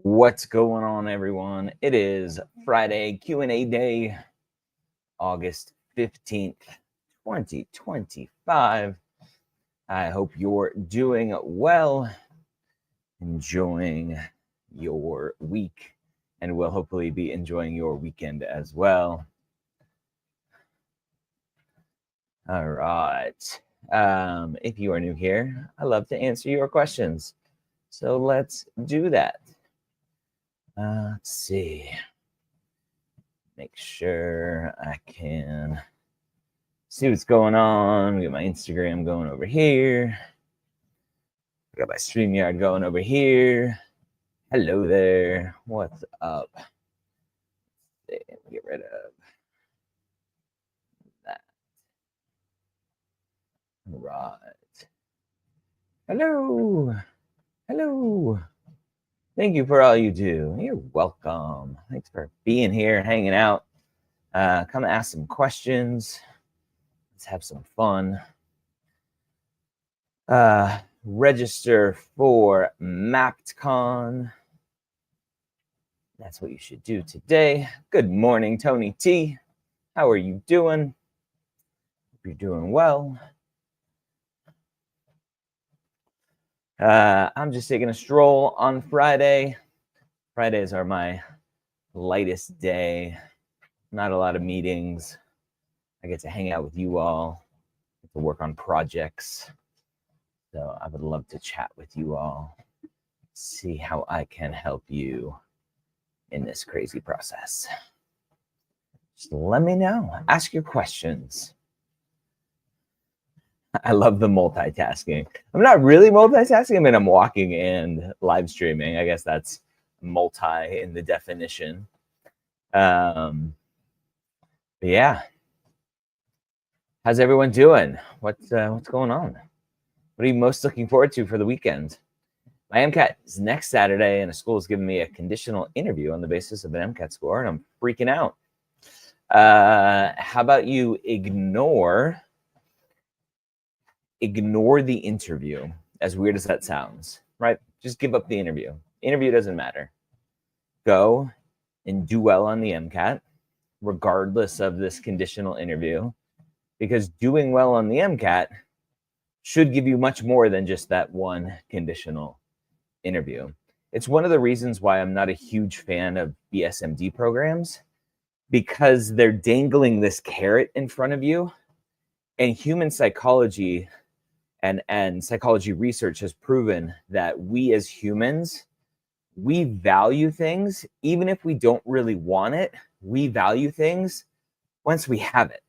What's going on, everyone? It is Friday Q&A day, August 15th, 2025. I hope you're doing well, enjoying your week, and will hopefully be enjoying your weekend as well. All right. If you are new here, I love to answer your questions. So let's do that. Let's see. Make sure I can see what's going on. Get my Instagram going over here. I got my StreamYard going over here. Hello there. What's up? Get rid of that. All right. Hello. Hello. Thank you for all you do. You're welcome. Thanks for being here, hanging out. Come ask some questions. Let's have some fun. Register for MappdCon. That's what you should do today. Good morning, Tony T. How are you doing? Hope you're doing well. I'm just taking a stroll on Friday. Fridays are my lightest day. Not a lot of meetings. I get to hang out with you all, get to work on projects. So I would love to chat with you all, see how I can help you in this crazy process. Just let me know. Ask your questions. I love the multitasking. I'm not really multitasking. I mean, I'm walking and live streaming. I guess that's multi in the definition. But yeah. How's everyone doing? What's going on? What are you most looking forward to for the weekend? My MCAT is next Saturday, and a school is giving me a conditional interview on the basis of an MCAT score, and I'm freaking out. How about you ignore the interview, as weird as that sounds, right? Just give up the interview. Interview doesn't matter. Go and do well on the MCAT, regardless of this conditional interview, because doing well on the MCAT should give you much more than just that one conditional interview. It's one of the reasons why I'm not a huge fan of BSMD programs, because they're dangling this carrot in front of you, and human psychology and psychology research has proven that we as humans, we value things, even if we don't really want it, we value things once we have it,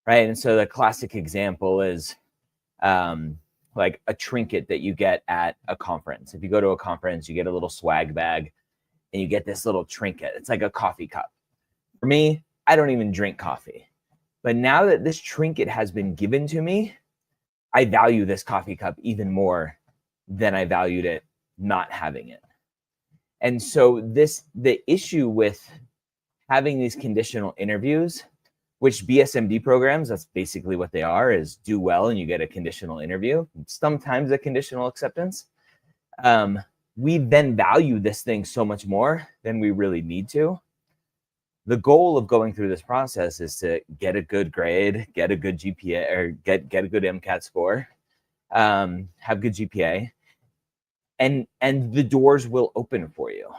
right? And so the classic example is like a trinket that you get at a conference. If you go to a conference, you get a little swag bag and you get this little trinket. It's like a coffee cup. For me, I don't even drink coffee. But now that this trinket has been given to me, I value this coffee cup even more than I valued it not having it. And so the issue with having these conditional interviews, which BSMD programs, that's basically what they are, is do well and you get a conditional interview, sometimes a conditional acceptance. We then value this thing so much more than we really need to. The goal of going through this process is to get a good grade, get a good GPA, or get a good MCAT score, have good GPA, and the doors will open for you.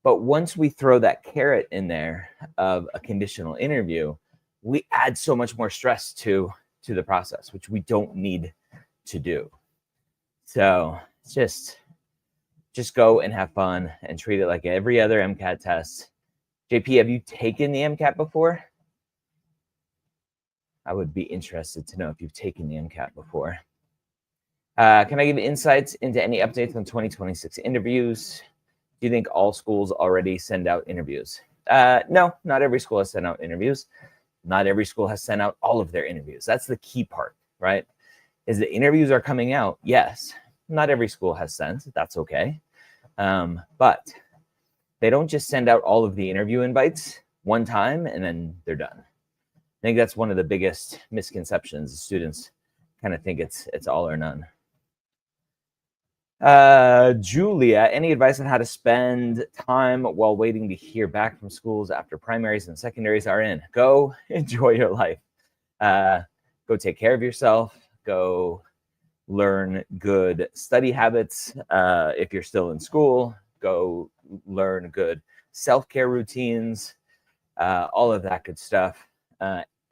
But once we throw that carrot in there of a conditional interview, we add so much more stress to the process, which we don't need to do. So just go and have fun and treat it like every other MCAT test. JP, have you taken the MCAT before? I would be interested to know if you've taken the MCAT before. Can I give insights into any updates on 2026 interviews? Do you think all schools already send out interviews? No, not every school has sent out interviews. Not every school has sent out all of their interviews. That's the key part, right? Is the interviews are coming out. Yes, not every school has sent. That's okay. But they don't just send out all of the interview invites one time and then they're done. I think that's one of the biggest misconceptions. Students kind of think it's all or none. Julia, any advice on how to spend time while waiting to hear back from schools after primaries and secondaries are in? Go enjoy your life. Go take care of yourself. Go learn good study habits. If you're still in school, go learn good self-care routines, all of that good stuff.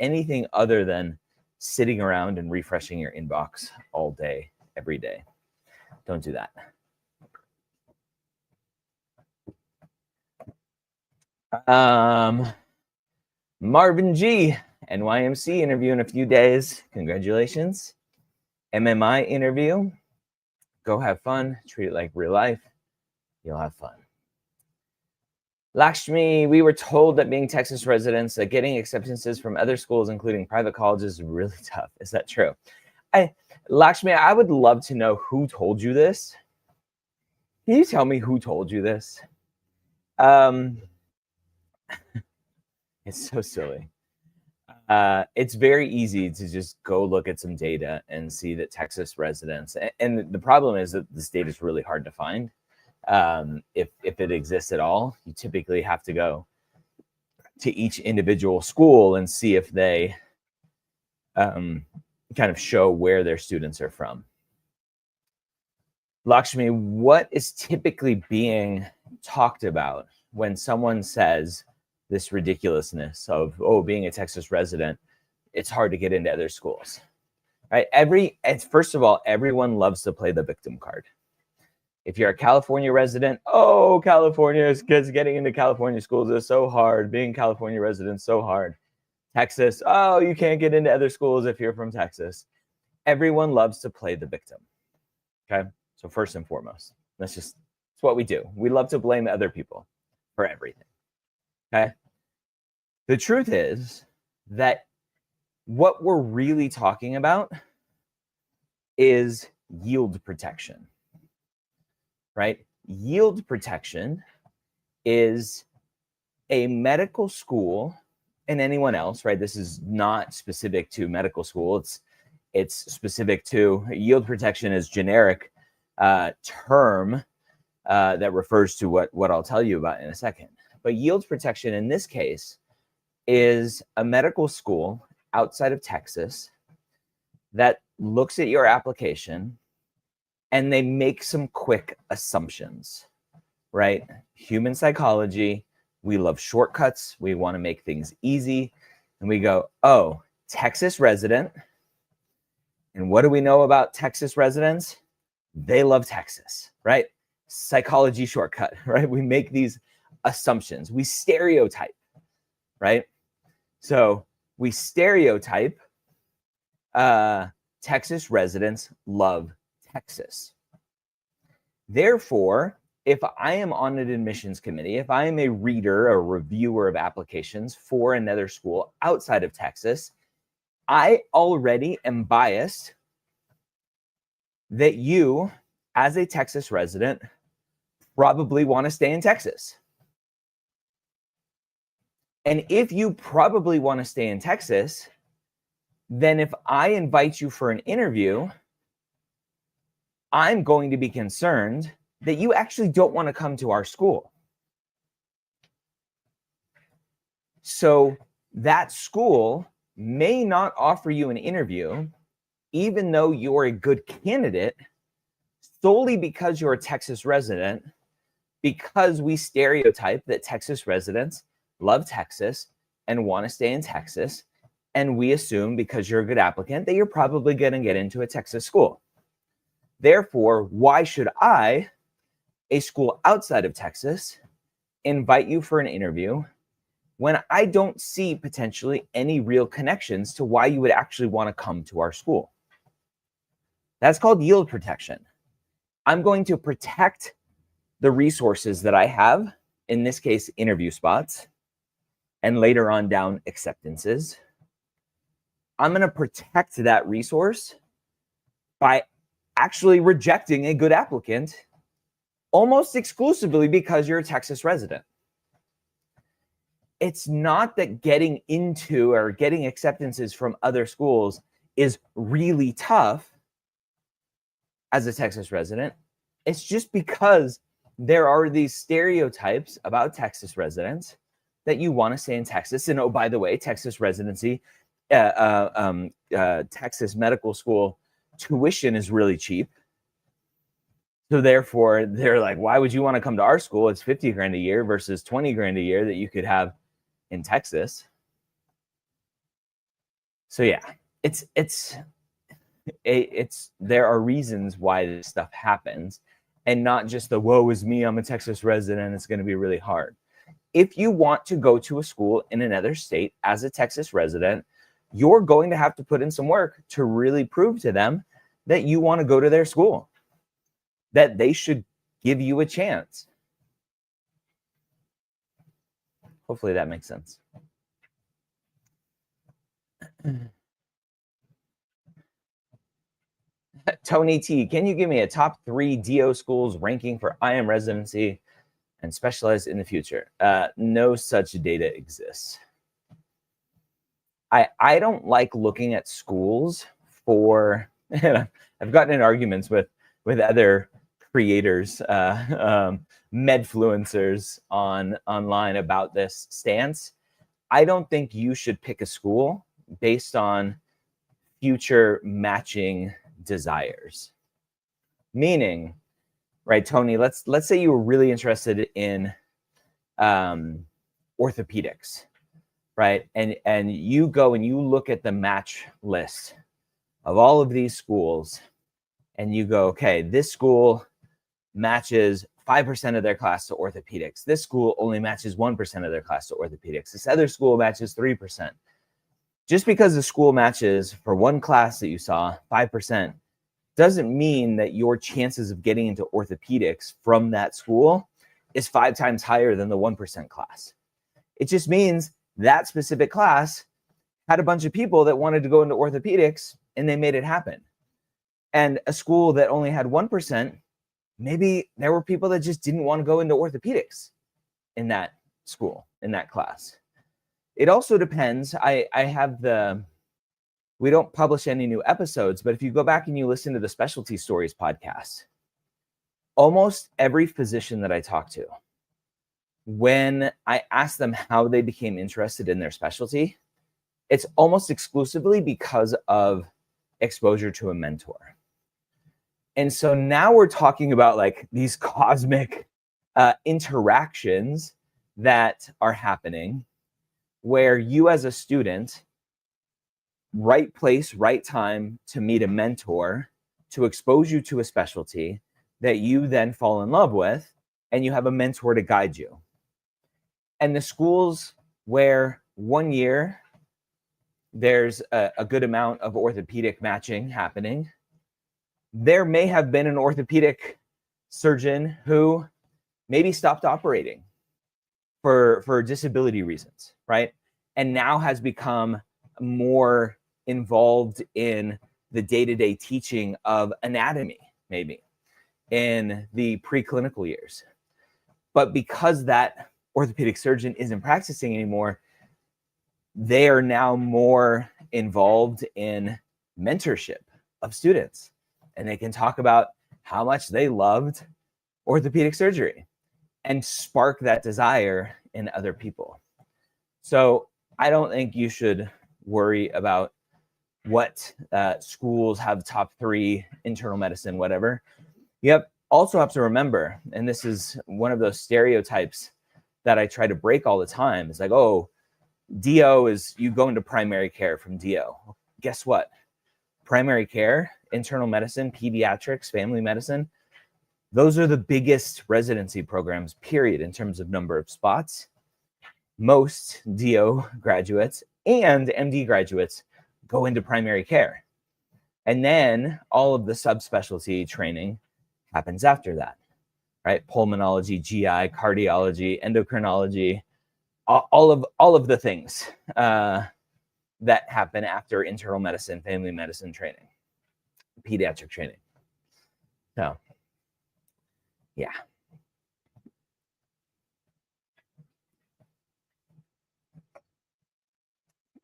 Anything other than sitting around and refreshing your inbox all day, every day. Don't do that. Marvin G, NYMC interview in a few days. Congratulations. MMI interview. Go have fun. Treat it like real life. You'll have fun. Lakshmi, we were told that being Texas residents, that getting acceptances from other schools, including private colleges, is really tough. Is that true? Lakshmi, I would love to know who told you this. Can you tell me who told you this? It's so silly. It's very easy to just go look at some data and see that Texas residents, and the problem is that this data is really hard to find. If it exists at all, you typically have to go to each individual school and see if they kind of show where their students are from. Lakshmi, what is typically being talked about when someone says this ridiculousness of, oh, being a Texas resident, it's hard to get into other schools, right? First of all, everyone loves to play the victim card. If you're a California resident, oh, California's kids getting into California schools is so hard. Being California resident so hard. Texas, oh, you can't get into other schools if you're from Texas. Everyone loves to play the victim. Okay, so first and foremost, it's what we do. We love to blame other people for everything. Okay, the truth is that what we're really talking about is yield protection. Right? Yield protection is a medical school, and anyone else, right? This is not specific to medical school. It's specific to yield protection is generic term that refers to what I'll tell you about in a second. But yield protection in this case is a medical school outside of Texas that looks at your application and they make some quick assumptions, right? Human psychology, we love shortcuts. We want to make things easy. And we go, oh, Texas resident. And what do we know about Texas residents? They love Texas, right? Psychology shortcut, right? We make these assumptions. We stereotype, right? So we stereotype Texas residents love Texas. Therefore, if I am on an admissions committee, if I am a reader or reviewer of applications for another school outside of Texas, I already am biased that you, as a Texas resident, probably want to stay in Texas. And if you probably want to stay in Texas, then if I invite you for an interview, I'm going to be concerned that you actually don't want to come to our school. So that school may not offer you an interview, even though you're a good candidate, solely because you're a Texas resident, because we stereotype that Texas residents love Texas and want to stay in Texas. And we assume because you're a good applicant that you're probably going to get into a Texas school. Therefore, why should I, a school outside of Texas, invite you for an interview when I don't see potentially any real connections to why you would actually want to come to our school? That's called yield protection. I'm going to protect the resources that I have, in this case, interview spots, and later on down acceptances. I'm going to protect that resource by actually rejecting a good applicant almost exclusively because you're a Texas resident. It's not that getting into or getting acceptances from other schools is really tough as a Texas resident. It's just because there are these stereotypes about Texas residents that you want to stay in Texas. And oh, by the way, Texas residency, Texas medical school tuition is really cheap. So therefore, they're like, why would you want to come to our school? It's 50 grand a year versus 20 grand a year that you could have in Texas. So yeah, there are reasons why this stuff happens, and not just the woe is me, I'm a Texas resident, it's going to be really hard. If you want to go to a school in another state as a Texas resident, you're going to have to put in some work to really prove to them that you want to go to their school, that they should give you a chance. Hopefully that makes sense. Tony T, can you give me a top 3 DO schools ranking for IM residency and specialize in the future? No such data exists. I don't like looking at schools for, I've gotten in arguments with other creators, medfluencers online about this stance. I don't think you should pick a school based on future matching desires. Meaning, right, Tony, let's say you were really interested in orthopedics, right? And you go and you look at the match list of all of these schools, and you go, okay, this school matches 5% of their class to orthopedics. This school only matches 1% of their class to orthopedics. This other school matches 3%. Just because the school matches for one class that you saw 5% doesn't mean that your chances of getting into orthopedics from that school is 5 times higher than the 1% class. It just means that specific class had a bunch of people that wanted to go into orthopedics and they made it happen. And a school that only had 1%, maybe there were people that just didn't want to go into orthopedics in that school, in that class. It also depends. We don't publish any new episodes, but if you go back and you listen to the Specialty Stories podcast, almost every physician that I talk to, when I ask them how they became interested in their specialty, it's almost exclusively because of exposure to a mentor. And so now we're talking about like these cosmic interactions that are happening where you as a student, right place, right time to meet a mentor, to expose you to a specialty that you then fall in love with, and you have a mentor to guide you. And the schools where 1 year there's a good amount of orthopedic matching happening, there may have been an orthopedic surgeon who maybe stopped operating for disability reasons, right? And now has become more involved in the day-to-day teaching of anatomy, maybe in the preclinical years. But because that orthopedic surgeon isn't practicing anymore, they are now more involved in mentorship of students. And they can talk about how much they loved orthopedic surgery and spark that desire in other people. So I don't think you should worry about what schools have top 3 internal medicine, whatever. You also have to remember, and this is one of those stereotypes that I try to break all the time. It's like, oh, DO is you go into primary care from DO. Guess what? Primary care, internal medicine, pediatrics, family medicine, those are the biggest residency programs, period, in terms of number of spots. Most DO graduates and MD graduates go into primary care. And then all of the subspecialty training happens after that, right? Pulmonology, GI, cardiology, endocrinology, all of the things that happen after internal medicine, family medicine training, pediatric training. So, yeah.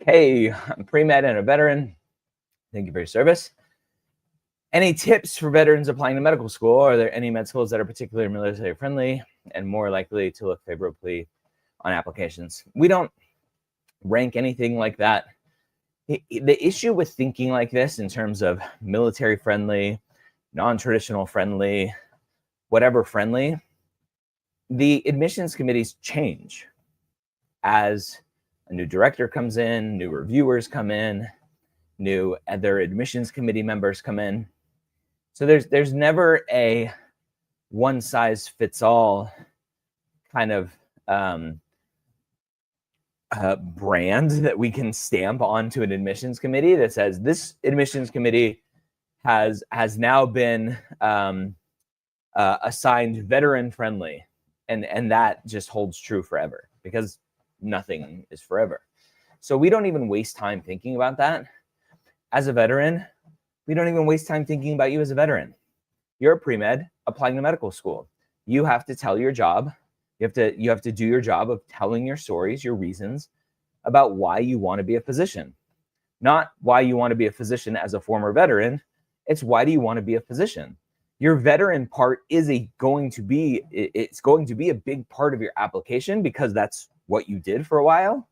Hey, I'm pre-med and a veteran. Thank you for your service. Any tips for veterans applying to medical school? Are there any med schools that are particularly military friendly and more likely to look favorably on applications? We don't rank anything like that. The issue with thinking like this in terms of military friendly, non-traditional friendly, whatever friendly, the admissions committees change as a new director comes in, new reviewers come in, new other admissions committee members come in. So there's never a one size fits all kind of brand that we can stamp onto an admissions committee that says this admissions committee has now been assigned veteran friendly, and that just holds true forever, because nothing is forever. So we don't even waste time thinking about that. As a veteran, we don't even waste time thinking about you as a veteran. You're a pre-med applying to medical school. You have to tell your job. You have to do your job of telling your stories, your reasons about why you want to be a physician. Not why you want to be a physician as a former veteran. It's why do you want to be a physician? Your veteran part is going to be a big part of your application because that's what you did for a while.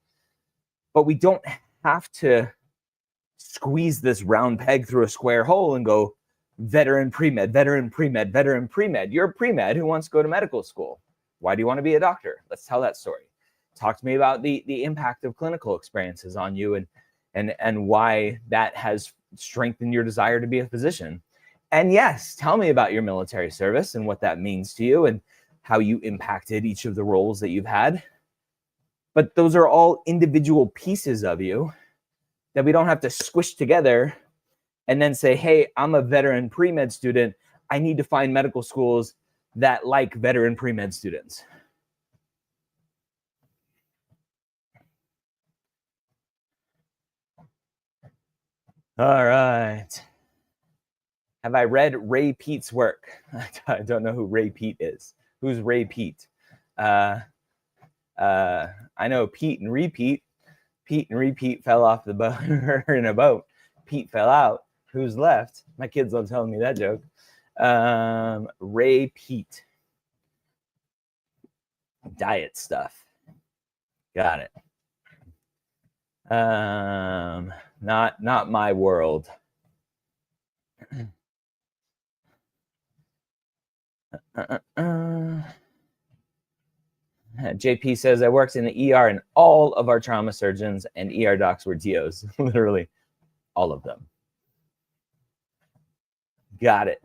But we don't have to squeeze this round peg through a square hole and go veteran pre-med, veteran pre-med, veteran pre-med. You're a pre-med who wants to go to medical school. Why do you want to be a doctor? Let's tell that story. Talk to me about the impact of clinical experiences on you and why that has strengthened your desire to be a physician. And yes, tell me about your military service and what that means to you and how you impacted each of the roles that you've had. But those are all individual pieces of you that we don't have to squish together and then say, hey, I'm a veteran pre-med student. I need to find medical schools that like veteran pre-med students. All right. Have I read Ray Peat's work? I don't know who Ray Peat is. Who's Ray Peat? I know Pete and Repeat. Pete and Repeat fell off the boat in a boat. Pete fell out. Who's left? My kids love telling me that joke. Ray Peat. Diet stuff. Got it. Not my world. JP says, I worked in the ER and all of our trauma surgeons and ER docs were DOs. Literally all of them. Got it.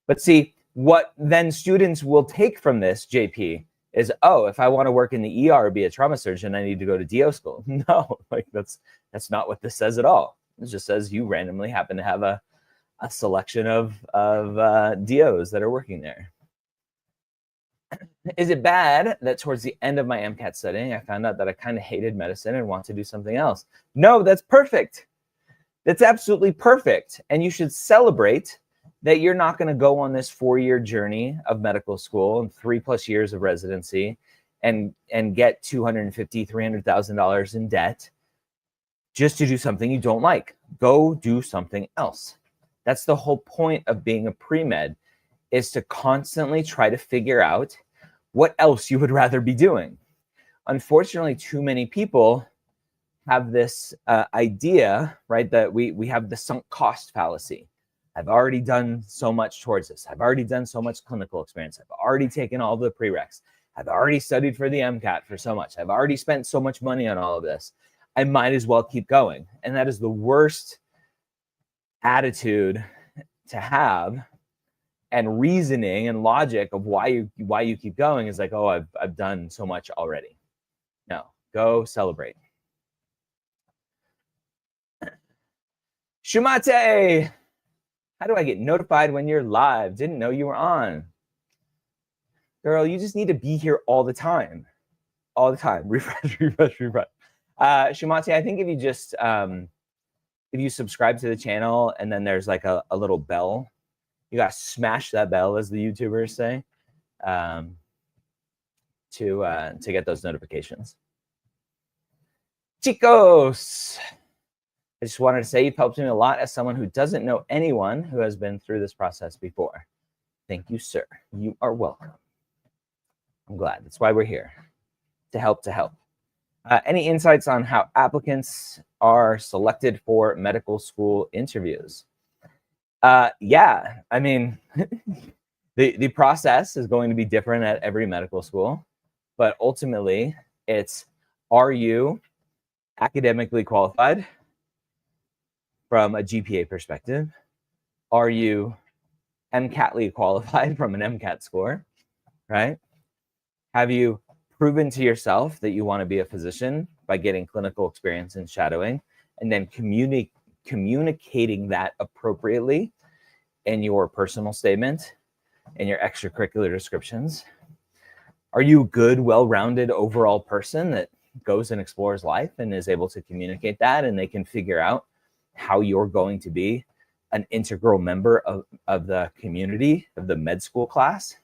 But see, what then students will take from this, JP, is, oh, if I want to work in the ER or be a trauma surgeon, I need to go to DO school. No, like that's not what this says at all. It just says you randomly happen to have a selection of DOs that are working there. Is it bad that towards the end of my MCAT studying, I found out that I kind of hated medicine and want to do something else? No, that's perfect. That's absolutely perfect. And you should celebrate that you're not going to go on this 4-year journey of medical school and 3+ years of residency and get $250,000, $300,000 in debt just to do something you don't like. Go do something else. That's the whole point of being a pre-med, is to constantly try to figure out what else you would rather be doing. Unfortunately, too many people have this idea, right, that we have the sunk cost fallacy. I've already done so much towards this. I've already done so much clinical experience. I've already taken all the prereqs. I've already studied for the MCAT for so much. I've already spent so much money on all of this. I might as well keep going. And that is the worst attitude to have, and reasoning and logic of why you keep going is like, oh, I've done so much already. No, go celebrate. Shumate, how do I get notified when you're live? Didn't know you were on. Girl, you just need to be here all the time. All the time. Refresh. Shumate, I think if you just if you subscribe to the channel and then there's like a little bell, you gotta smash that bell, as the YouTubers say, to get those notifications. Chicos, I just wanted to say you've helped me a lot as someone who doesn't know anyone who has been through this process before. Thank you, sir. You are welcome. I'm glad. That's why we're here, to help. Any insights on how applicants are selected for medical school interviews? Yeah, I mean, the process is going to be different at every medical school, but ultimately it's, are you academically qualified from a GPA perspective? Are you MCAT-ly qualified from an MCAT score, right? Have you proven to yourself that you want to be a physician by getting clinical experience and shadowing, and then communicating that appropriately in your personal statement and your extracurricular descriptions? Are you a good, well-rounded overall person that goes and explores life and is able to communicate that, and they can figure out how you're going to be an integral member of the community, of the med school class?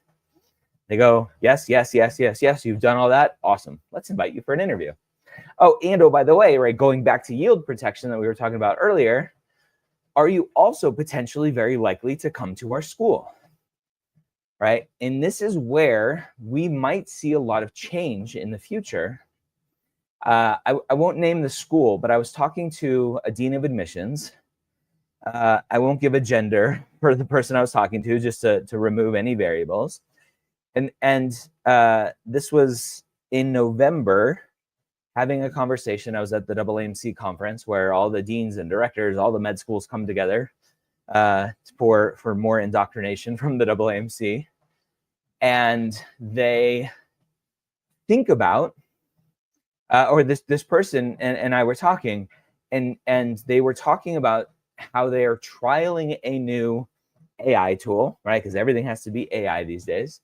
They go, yes, you've done all that. Awesome. Let's invite you for an interview. Oh, by the way, right, going back to yield protection that we were talking about earlier, are you also potentially very likely to come to our school, right? And this is where we might see a lot of change in the future. I won't name the school, but I was talking to a dean of admissions. I won't give a gender for the person I was talking to, just to remove any variables. And this was in November, having a conversation. I was at the AAMC conference where all the deans and directors, all the med schools come together for more indoctrination from the AAMC. And they think about, or this person and I were talking, and they were talking about how they are trialing a new AI tool, right? Because everything has to be AI these days,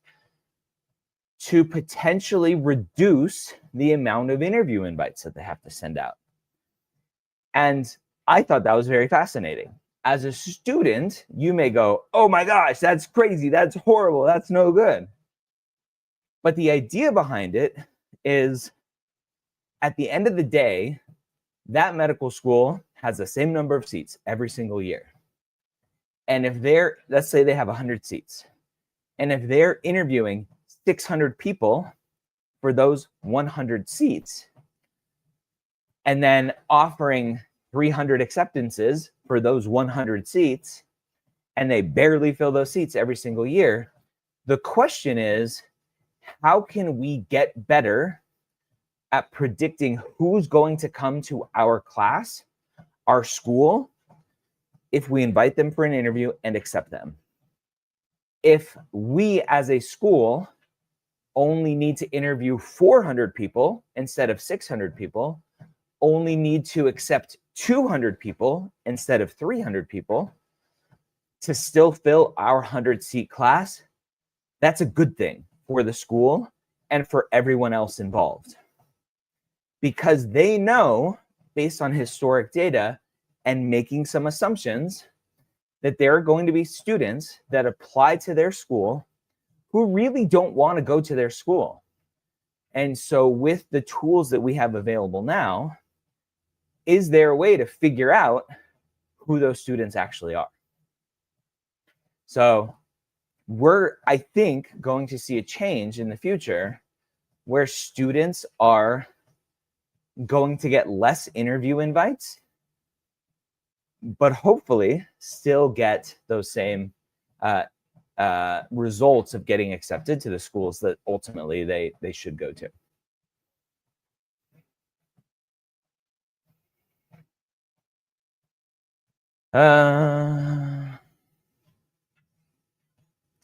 to potentially reduce the amount of interview invites that they have to send out. And I thought that was very fascinating. As a student, you may go, oh my gosh, that's crazy, that's horrible, that's no good. But the idea behind it is, at the end of the day, that medical school has the same number of seats every single year. And if let's say they have 100 seats, and if they're interviewing 600 people for those 100 seats, and then offering 300 acceptances for those 100 seats, and they barely fill those seats every single year, the question is, how can we get better at predicting who's going to come to our class, our school, if we invite them for an interview and accept them? If we as a school only need to interview 400 people instead of 600 people, only need to accept 200 people instead of 300 people to still fill our 100-seat class, that's a good thing for the school and for everyone else involved. Because they know, based on historic data and making some assumptions, that there are going to be students that apply to their school who really don't want to go to their school. And so with the tools that we have available now, is there a way to figure out who those students actually are? So we're, I think, going to see a change in the future where students are going to get less interview invites, but hopefully still get those same results of getting accepted to the schools that ultimately they should go to.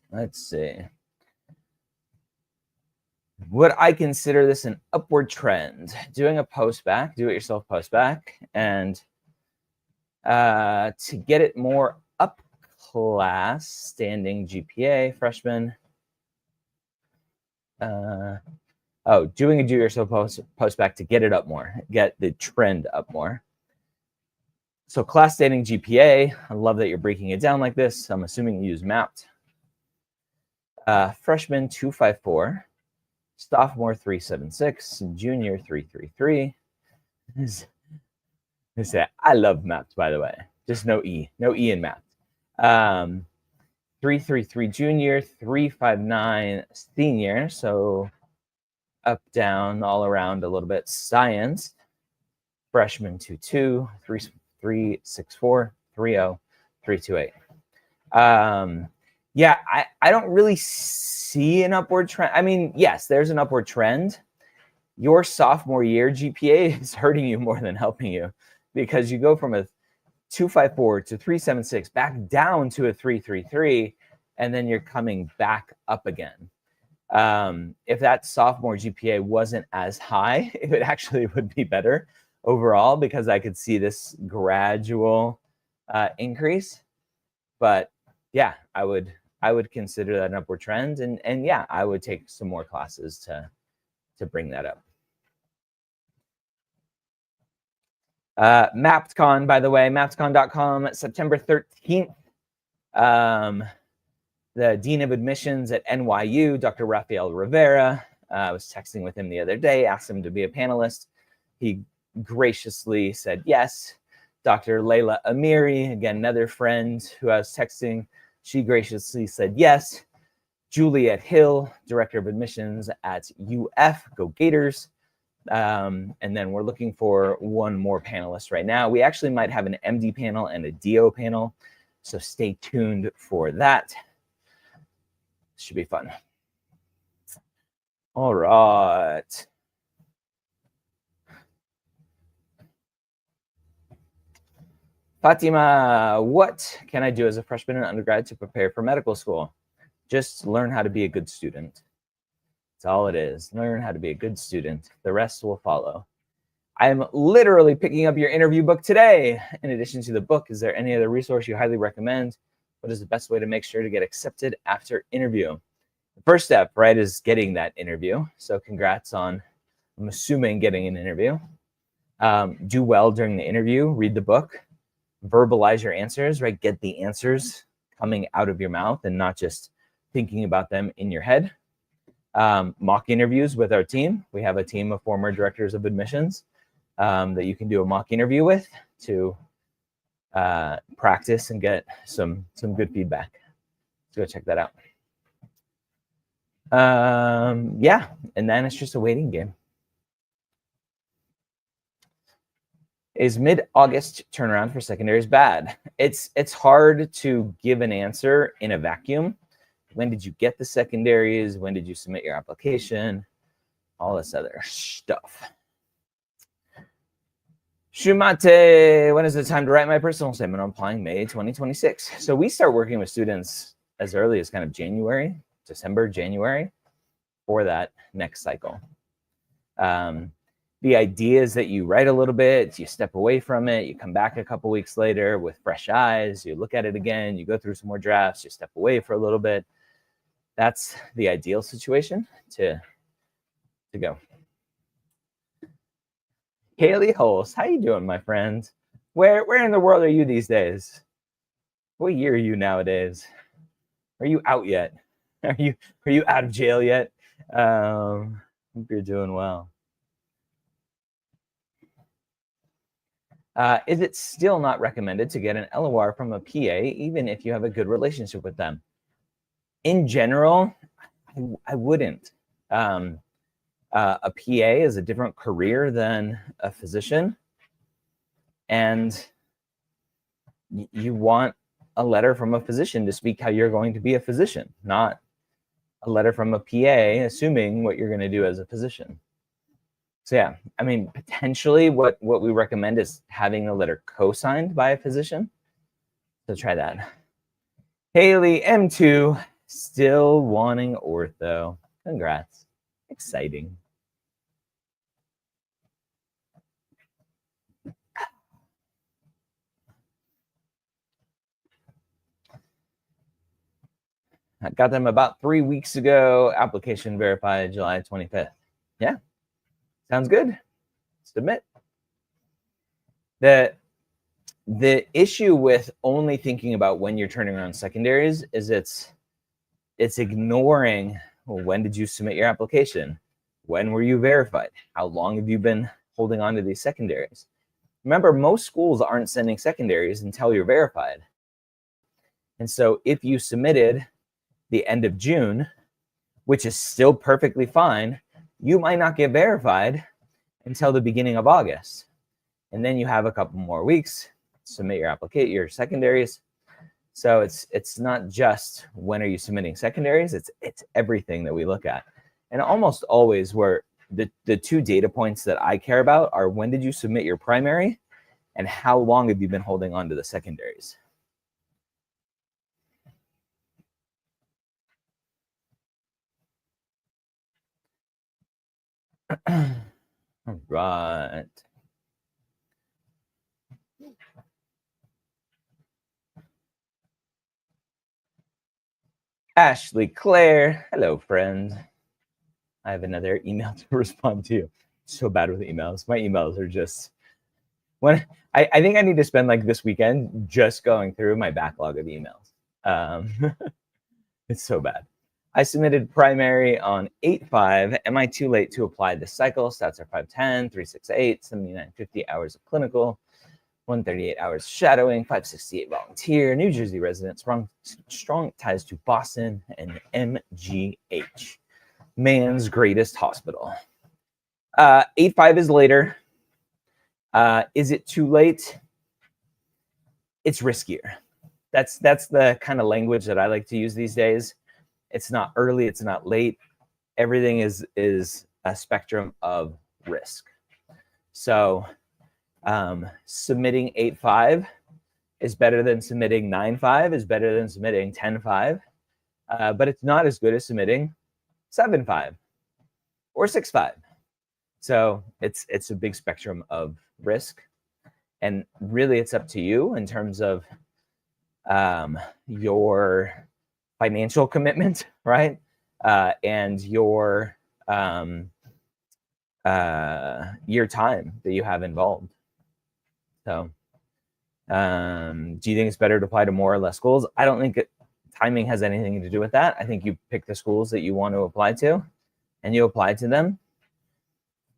Let's see. Would I consider this an upward trend? Doing a post-bac, do-it-yourself post-bac, and to get it more up class, standing GPA, freshman. Doing a do-it-yourself post-bac to get it up more, get the trend up more. So class standing GPA, I love that you're breaking it down like this. I'm assuming you use Mappd. Freshman 254, sophomore 376, junior 333. They say, I love Mappd, by the way. Just no E in Mappd. 333 junior, 359 senior. So up, down, all around a little bit. Science, freshman 22, 364, 30, 328. Yeah, I don't really see an upward trend. I mean, yes, there's an upward trend. Your sophomore year GPA is hurting you more than helping you, because you go from a 254 to 376 back down to a 333, and then you're coming back up again. If that sophomore GPA wasn't as high, it actually would be better overall, because I could see this gradual increase. But yeah, I would consider that an upward trend, and yeah, I would take some more classes to bring that up. MappdCon, by the way, MappdCon.com, September 13th. The Dean of Admissions at NYU, Dr. Rafael Rivera. I was texting with him the other day, asked him to be a panelist. He graciously said yes. Dr. Layla Amiri, again, another friend who I was texting, she graciously said yes. Juliet Hill, Director of Admissions at UF, go Gators. And then we're looking for one more panelist right now. We actually might have an MD panel and a DO panel, so stay tuned for that. Should be fun. All right. Fatima, what can I do as a freshman in undergrad to prepare for medical school? Just learn how to be a good student. That's all it is. Learn how to be a good student. The rest will follow. I'm literally picking up your interview book today. In addition to the book, is there any other resource you highly recommend? What is the best way to make sure to get accepted after interview? The first step, right, is getting that interview. So congrats on, I'm assuming, getting an interview. Do well during the interview. Read the book. Verbalize your answers, right? Get the answers coming out of your mouth and not just thinking about them in your head. Mock interviews with our team. We have a team of former directors of admissions that you can do a mock interview with to practice and get some good feedback. So go check that out. Yeah, and then it's just a waiting game. Is mid-August turnaround for secondaries bad? It's hard to give an answer in a vacuum. When did you get the secondaries? When did you submit your application? All this other stuff. Shumate, when is the time to write my personal statement? I'm applying May 2026. So we start working with students as early as kind of January, December, January for that next cycle. The idea is that you write a little bit, you step away from it, you come back a couple weeks later with fresh eyes, you look at it again, you go through some more drafts, you step away for a little bit. That's the ideal situation to go. Haley Holst, how you doing, my friend? Where in the world are you these days? What year are you nowadays? Are you out yet? Are you out of jail yet? Hope you're doing well. Is it still not recommended to get an LOR from a PA, even if you have a good relationship with them? In general, I wouldn't. A PA is a different career than a physician. And you want a letter from a physician to speak how you're going to be a physician, not a letter from a PA assuming what you're going to do as a physician. So yeah, I mean, potentially what we recommend is having the letter co-signed by a physician. So try that. Haley, M2, still wanting ortho. Congrats. Exciting. I got them about 3 weeks ago. Application verified July 25th. Yeah, sounds good. Submit. The issue with only thinking about when you're turning around secondaries is it's ignoring, well, when did you submit your application? When were you verified? How long have you been holding on to these secondaries? Remember, most schools aren't sending secondaries until you're verified. And so if you submitted the end of June, which is still perfectly fine, you might not get verified until the beginning of August. And then you have a couple more weeks, submit your secondaries. So it's not just when are you submitting secondaries, it's everything that we look at. And almost always where the two data points that I care about are when did you submit your primary and how long have you been holding on to the secondaries. All right. Ashley Claire, hello, friend. I have another email to respond to. So bad with emails. My emails are just when I think I need to spend like this weekend just going through my backlog of emails. It's so bad. I submitted primary on 8/5. Am I too late to apply this cycle? Stats are 510, 368, 7950 hours of clinical, 138 hours shadowing, 568 volunteer, New Jersey resident, strong ties to Boston, and MGH, man's greatest hospital. 8/5 is later. Is it too late? It's riskier. That's the kind of language that I like to use these days. It's not early, it's not late. Everything is a spectrum of risk. So submitting 8/5 is better than submitting 9/5, is better than submitting 10/5, but it's not as good as submitting 7/5 or 6/5. So it's a big spectrum of risk, and really it's up to you in terms of your financial commitment, right? And your time that you have involved. So do you think it's better to apply to more or less schools? I don't think timing has anything to do with that. I think you pick the schools that you want to apply to and you apply to them.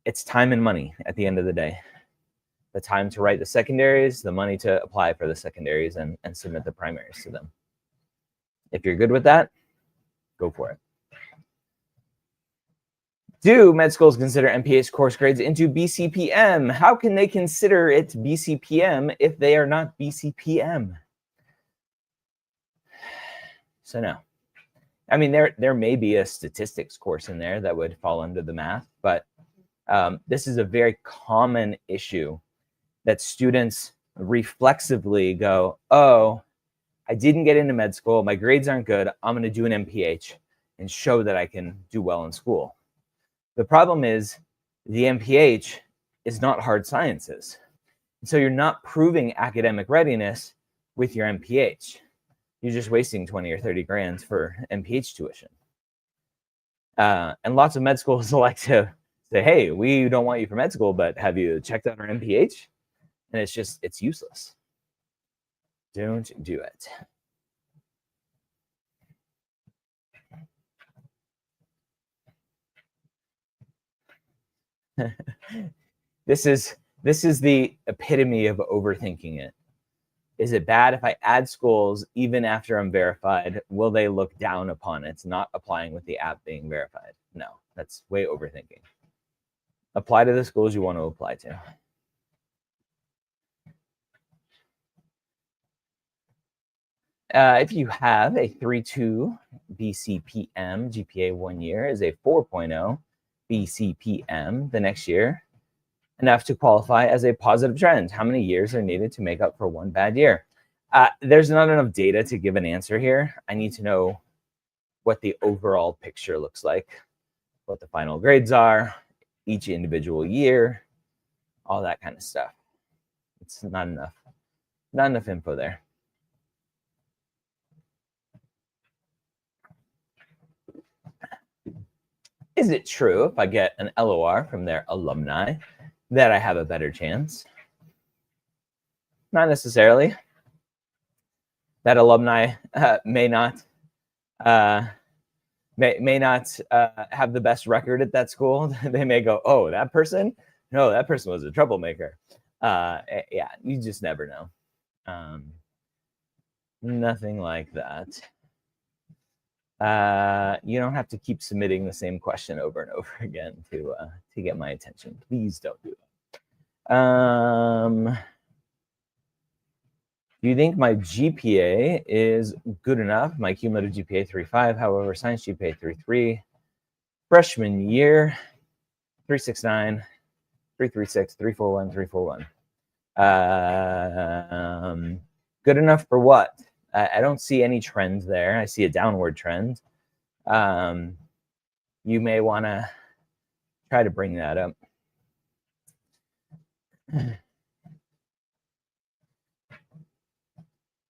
It's time and money at the end of the day. The time to write the secondaries, the money to apply for the secondaries and submit the primaries to them. If you're good with that, go for it. Do med schools consider MPAs course grades into BCPM? How can they consider it BCPM if they are not BCPM? So no. I mean, there may be a statistics course in there that would fall under the math, but this is a very common issue that students reflexively go, oh, I didn't get into med school, my grades aren't good, I'm going to do an MPH and show that I can do well in school. The problem is the MPH is not hard sciences. So you're not proving academic readiness with your MPH. You're just wasting 20 or 30 grand for MPH tuition. And lots of med schools like to say, hey, we don't want you for med school, but have you checked out our MPH? And it's useless. Don't do it. This is the epitome of overthinking it. Is it bad if I add schools even after I'm verified? Will they look down upon it? Not applying with the app being verified. No, that's way overthinking. Apply to the schools you want to apply to. If you have a 3.2 BCPM, GPA 1 year is a 4.0 BCPM the next year, enough to qualify as a positive trend. How many years are needed to make up for one bad year? There's not enough data to give an answer here. I need to know what the overall picture looks like, what the final grades are, each individual year, all that kind of stuff. It's not enough info there. Is it true if I get an LOR from their alumni that I have a better chance? Not necessarily. That alumni may not have the best record at that school. They may go, oh, that person? No, that person was a troublemaker. Yeah, you just never know. Nothing like that. You don't have to keep submitting the same question over and over again to get my attention. Please don't do that. Do you think my GPA is good enough? My cumulative GPA 3.5, however, science GPA 3.3. Freshman year, 3.69, 3.36, 3.41, 3.41. Good enough for what? I don't see any trend there. I see a downward trend. You may want to try to bring that up.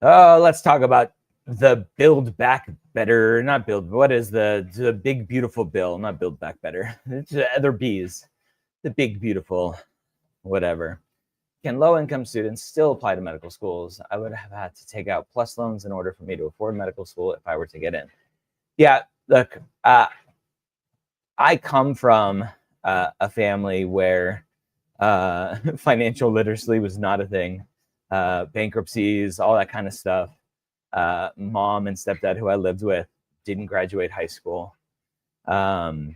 Oh, let's talk about the Build Back Better, not build, what is the big beautiful bill, not Build Back Better, it's the other B's, the big beautiful whatever. Can low-income students still apply to medical schools? I would have had to take out plus loans in order for me to afford medical school if I were to get in. Yeah, look, I come from a family where financial literacy was not a thing. Bankruptcies, all that kind of stuff. Mom and stepdad who I lived with didn't graduate high school. I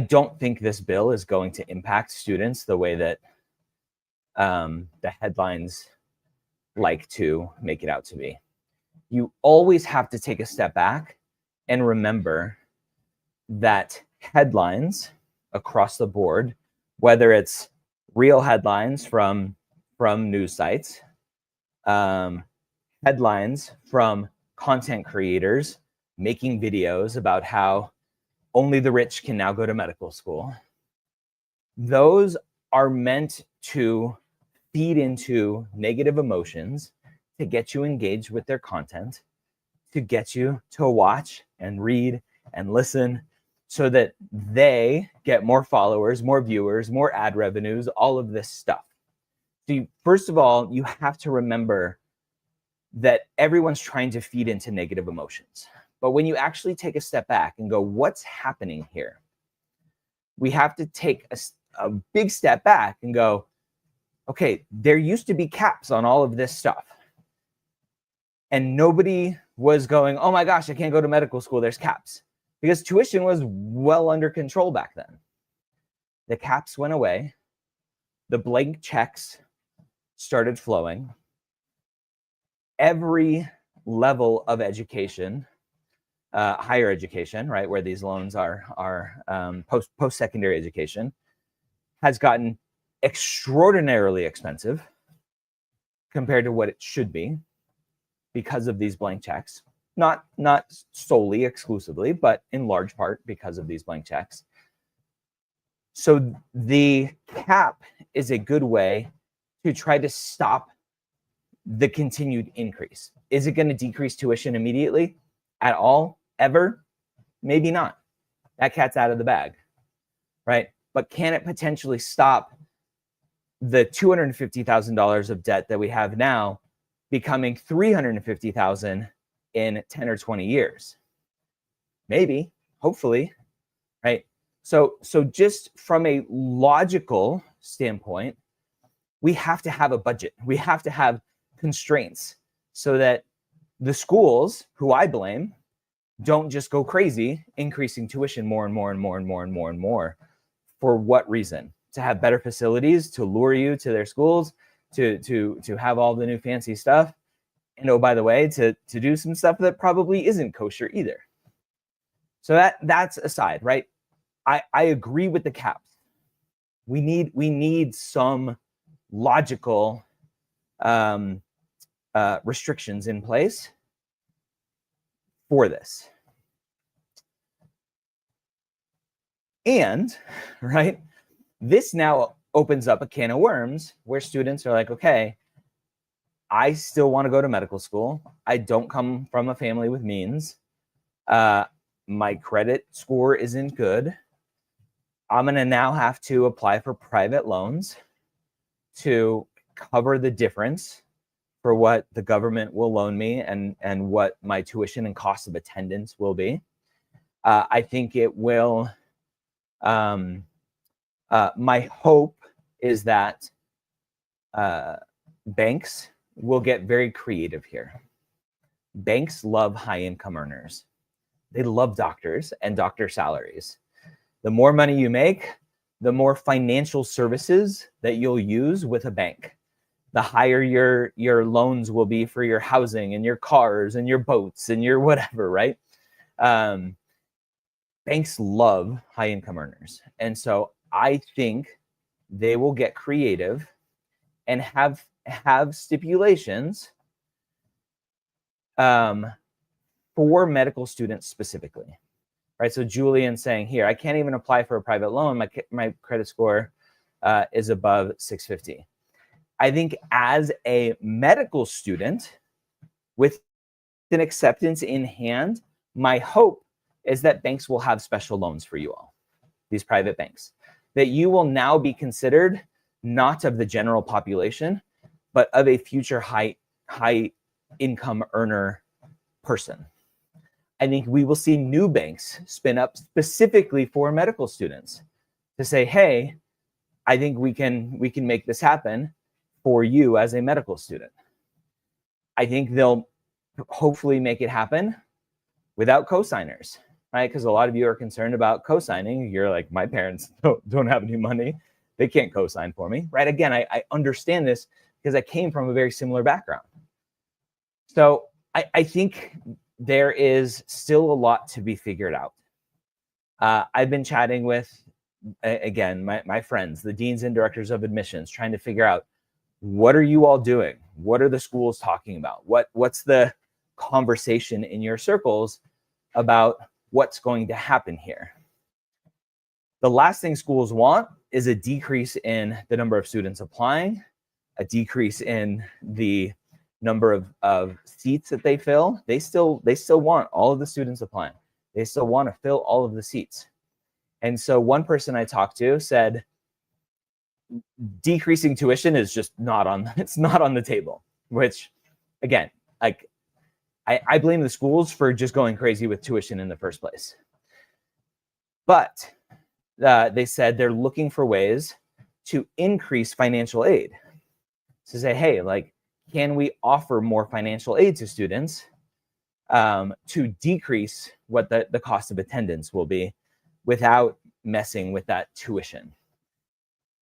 don't think this bill is going to impact students the way that the headlines like to make it out to be. You always have to take a step back and remember that headlines across the board, whether it's real headlines from news sites, headlines from content creators making videos about how only the rich can now go to medical school, those are meant to feed into negative emotions to get you engaged with their content, to get you to watch and read and listen so that they get more followers, more viewers, more ad revenues, all of this stuff. So first of all, you have to remember that everyone's trying to feed into negative emotions. But when you actually take a step back and go, what's happening here? We have to take a big step back and go, okay, there used to be caps on all of this stuff. And nobody was going, oh my gosh, I can't go to medical school, there's caps. Because tuition was well under control back then. The caps went away. The blank checks started flowing. Every level of education, higher education, right, where these loans are post-secondary education, has gotten extraordinarily expensive compared to what it should be because of these blank checks. Not solely, exclusively, but in large part because of these blank checks. So the cap is a good way to try to stop the continued increase. Is it going to decrease tuition immediately at all, ever? Maybe not. That cat's out of the bag, right? But can it potentially stop the $250,000 of debt that we have now becoming $350,000 in 10 or 20 years? Maybe, hopefully, right? So just from a logical standpoint, we have to have a budget. We have to have constraints so that the schools, who I blame, don't just go crazy increasing tuition more and more and more and more and more and more. For what reason? To have better facilities, to lure you to their schools, to have all the new fancy stuff. And oh, by the way, to do some stuff that probably isn't kosher either. So that's aside, right? I agree with the caps. We need some logical restrictions in place for this. And, right, this now opens up a can of worms where students are like, okay, I still want to go to medical school. I don't come from a family with means. My credit score isn't good. I'm going to now have to apply for private loans to cover the difference for what the government will loan me and what my tuition and cost of attendance will be. I think it will, my hope is that banks will get very creative here. Banks love high income earners. They love doctors and doctor salaries. The more money you make, the more financial services that you'll use with a bank. The higher your loans will be for your housing and your cars and your boats and your whatever, right? Banks love high income earners. And so I think they will get creative and have stipulations for medical students specifically, right? So Julian's saying here, I can't even apply for a private loan. My credit score is above 650. I think as a medical student with an acceptance in hand, my hope is that banks will have special loans for you all, these private banks, that you will now be considered not of the general population, but of a future high income earner person. I think we will see new banks spin up specifically for medical students to say, hey, I think we can make this happen for you as a medical student. I think they'll hopefully make it happen without cosigners, right? Because a lot of you are concerned about cosigning. You're like, my parents don't have any money. They can't cosign for me, right? Again, I understand this because I came from a very similar background. So I think there is still a lot to be figured out. I've been chatting with, again, my friends, the deans and directors of admissions, trying to figure out, what are you all doing? What are the schools talking about? What's the conversation in your circles about what's going to happen here? The last thing schools want is a decrease in the number of students applying, a decrease in the number of seats that they fill. They still want all of the students applying. They still want to fill all of the seats. And so one person I talked to said, decreasing tuition is just not on the table, which again, like I blame the schools for just going crazy with tuition in the first place. But they said they're looking for ways to increase financial aid. To say, hey, like, can we offer more financial aid to students to decrease what the cost of attendance will be without messing with that tuition?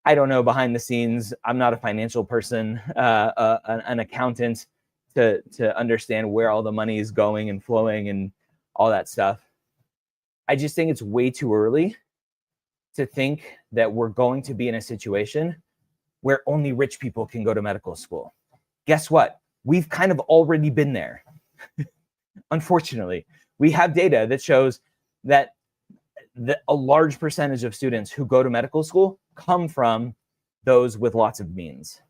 I don't know behind the scenes. I'm not a financial person, an accountant to understand where all the money is going and flowing and all that stuff. I just think it's way too early to think that we're going to be in a situation where only rich people can go to medical school. Guess what? We've kind of already been there. Unfortunately, we have data that shows that a large percentage of students who go to medical school come from those with lots of means.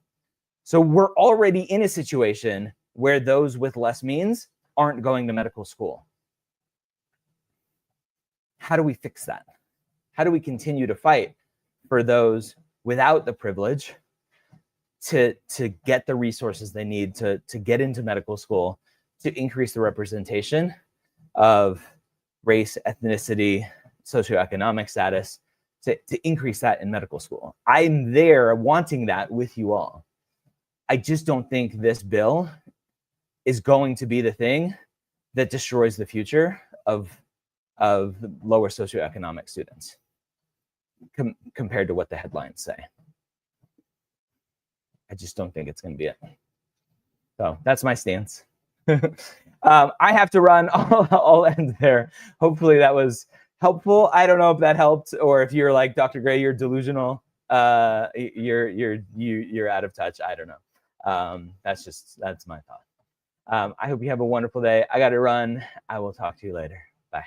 So we're already in a situation where those with less means aren't going to medical school. How do we fix that? How do we continue to fight for those without the privilege to get the resources they need to get into medical school, to increase the representation of race, ethnicity, socioeconomic status, to increase that in medical school? I'm there wanting that with you all. I just don't think this bill is going to be the thing that destroys the future of lower socioeconomic students compared to what the headlines say. I just don't think it's going to be it. So that's my stance. I have to run. I'll end there. Hopefully that was helpful. I don't know if that helped, or if you're like Dr. Gray, you're delusional. You're out of touch. I don't know. That's my thought. I hope you have a wonderful day. I got to run. I will talk to you later. Bye.